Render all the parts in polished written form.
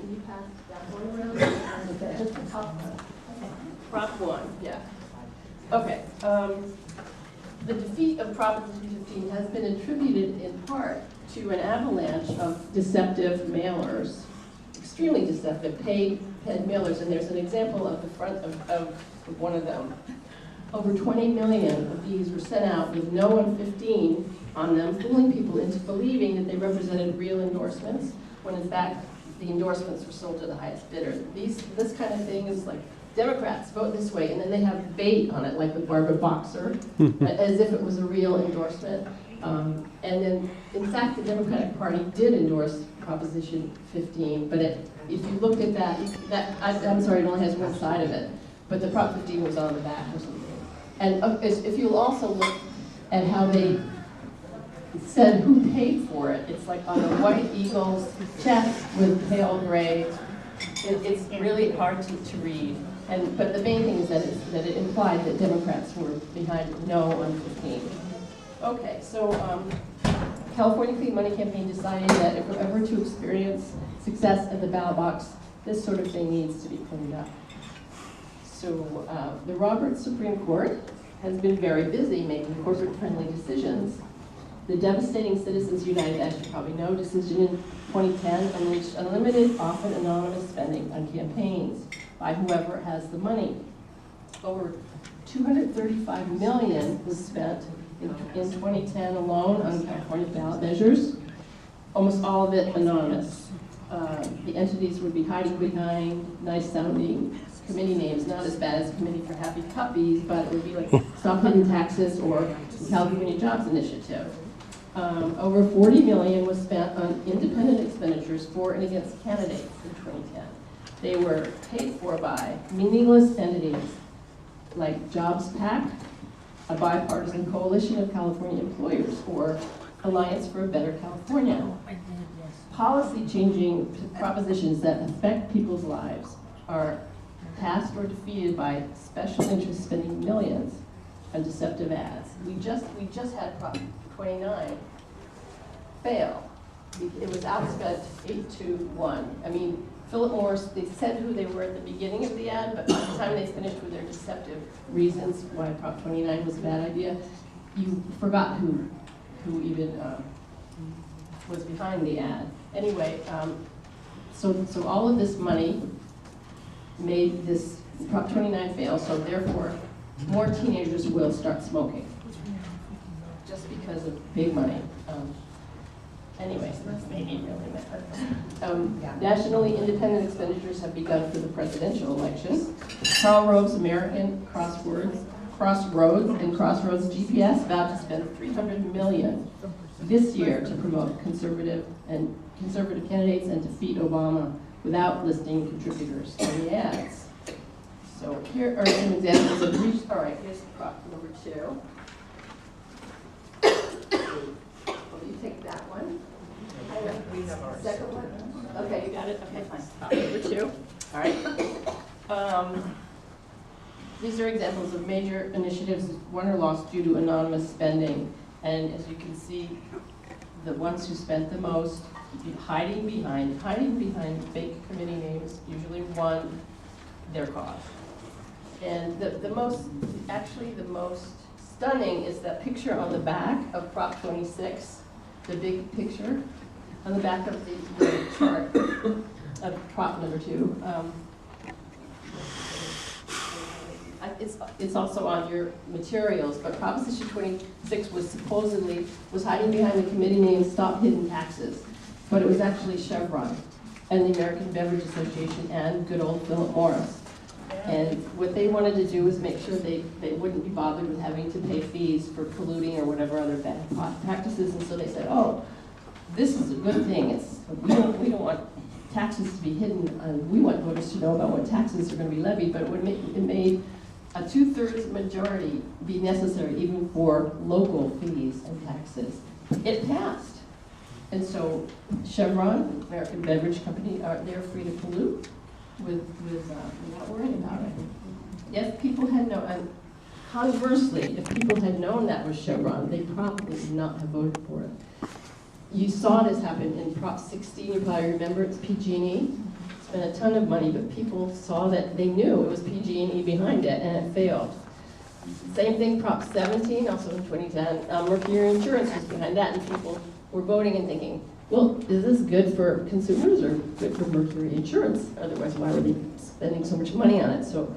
Can you pass that one around? Okay, just the top one. Prop 1, yeah. Okay. The defeat of Proposition 15 has been attributed in part to an avalanche of deceptive mailers, extremely deceptive, paid mailers, and there's an example of the front of one of them. Over 20 million of these were sent out with no 115 on them, fooling people into believing that they represented real endorsements, when in fact the endorsements were sold to the highest bidder. This kind of thing is like, Democrats vote this way, and then they have bait on it, like with Barbara Boxer, as if it was a real endorsement. And then, in fact, the Democratic Party did endorse Proposition 15, but if you looked at I'm sorry, it only has one side of it, but the Prop 15 was on the back or something. And if you'll also look at how they said who paid for it, it's like on a white eagle's chest with pale gray. It's really hard to read. But the main thing is that it implied that Democrats were behind no on 15. Okay, so California Clean Money Campaign decided that if we're ever to experience success at the ballot box, this sort of thing needs to be cleaned up. So the Roberts Supreme Court has been very busy making corporate-friendly decisions. The devastating Citizens United, as you probably know, decision in 2010 unleashed unlimited, often anonymous spending on campaigns by whoever has the money. Over $235 million was spent in 2010 alone on California ballot measures, almost all of it anonymous. The entities would be hiding behind nice-sounding committee names, not as bad as Committee for Happy Puppies, but it would be like Stop Hidden Taxes or the California Jobs Initiative. Over $40 million was spent on independent expenditures for and against candidates in 2010. They were paid for by meaningless entities like Jobs PAC, a bipartisan coalition of California employers, or Alliance for a Better California. Policy-changing propositions that affect people's lives are passed or defeated by special interest spending millions on deceptive ads. We just had Prop 29 fail. It was outspent 8-1. I mean, Philip Morris, they said who they were at the beginning of the ad, but by the time they finished with their deceptive reasons why Prop 29 was a bad idea, you forgot who even was behind the ad. Anyway, so all of this money made this Prop 29 fail, so therefore more teenagers will start smoking just because of big money. Anyway, so that's maybe really mad. Nationally independent expenditures have begun for the presidential election. Karl Rove's American Crossroads and Crossroads GPS vowed to spend $300 million this year to promote conservative candidates and defeat Obama without listing contributors in the ads. So here are some examples of reach. All right, here's prop number 2. Will you take that one? We have ours. Second one? Okay, you got it? Okay, fine. Prop number 2. All right. These are examples of major initiatives won or lost due to anonymous spending. And as you can see, the ones who spent the most hiding behind fake committee names usually won their cause. And the most stunning is that picture on the back of Prop 26, the big picture on the back of the chart of Prop number 2. It's also on your materials, but Proposition 26 was hiding behind the committee name Stop Hidden Taxes, but it was actually Chevron and the American Beverage Association and good old Philip Morris. And what they wanted to do was make sure they wouldn't be bothered with having to pay fees for polluting or whatever other bad practices, and so they said, oh, this is a good thing. We don't want taxes to be hidden, and we want voters to know about what taxes are going to be levied, but it made a 2/3 majority be necessary even for local fees and taxes. It passed. And so Chevron, American Beverage Company, they're free to pollute without worrying about it. If people had known, conversely, if people had known that was Chevron, they probably would not have voted for it. You saw this happen in Prop 16, you probably remember, it's PG&E. spent a ton of money, but people saw that they knew it was PG&E behind it, and it failed. Same thing, Prop 17, also in 2010, Mercury Insurance was behind that, and people were voting and thinking, well, is this good for consumers or good for Mercury Insurance? Otherwise, why were they spending so much money on it? So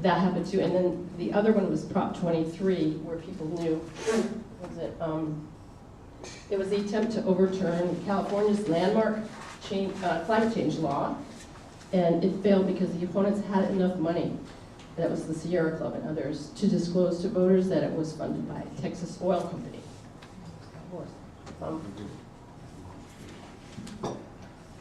that happened too. And then the other one was Prop 23, where people knew, it was the attempt to overturn California's landmark climate change law, and it failed because the opponents had enough money, that was the Sierra Club and others, to disclose to voters that it was funded by Texas Oil Company.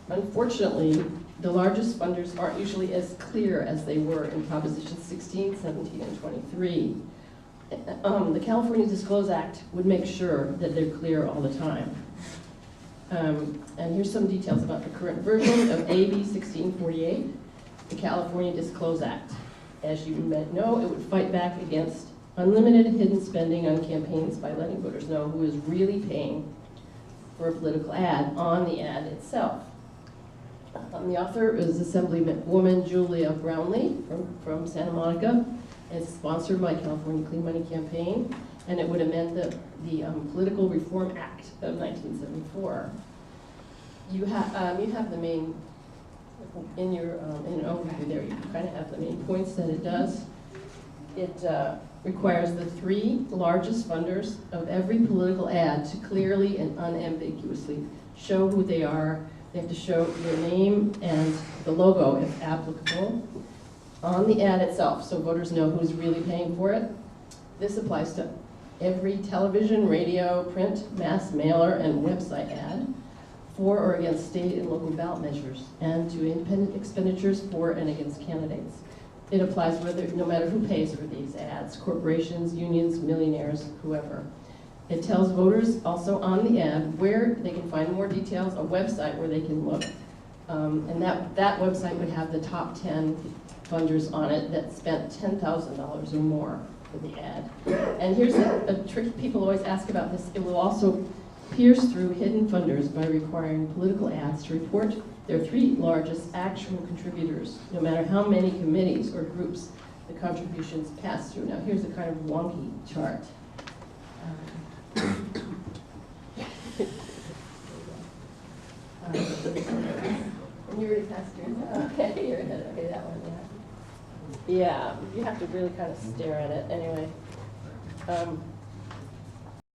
Unfortunately, the largest funders aren't usually as clear as they were in Propositions 16, 17, and 23. The California Disclose Act would make sure that they're clear all the time. And here's some details about the current version of AB 1648, the California Disclose Act. As you may know, it would fight back against unlimited hidden spending on campaigns by letting voters know who is really paying for a political ad on the ad itself. The author is Assemblywoman Julia Brownlee from Santa Monica. It's sponsored by California Clean Money Campaign, and it would amend the Political Reform Act of 1974. You have the main, in an overview there, you kind of have the main points that it does. It requires the 3 largest funders of every political ad to clearly and unambiguously show who they are. They have to show their name and the logo, if applicable, on the ad itself, so voters know who's really paying for it. This applies to every television, radio, print, mass mailer, and website ad, for or against state and local ballot measures, and to independent expenditures for and against candidates. It applies no matter who pays for these ads, corporations, unions, millionaires, whoever. It tells voters also on the ad where they can find more details, a website where they can look. And that website would have the top 10 funders on it that spent $10,000 or more for the ad. And here's a trick people always ask about this. It will also pierce through hidden funders by requiring political ads to report their 3 largest actual contributors, no matter how many committees or groups the contributions pass through. Now here's a kind of wonky chart. You already passed yours? Okay, you're ahead. Okay, that one, yeah. Yeah, you have to really kind of stare at it anyway.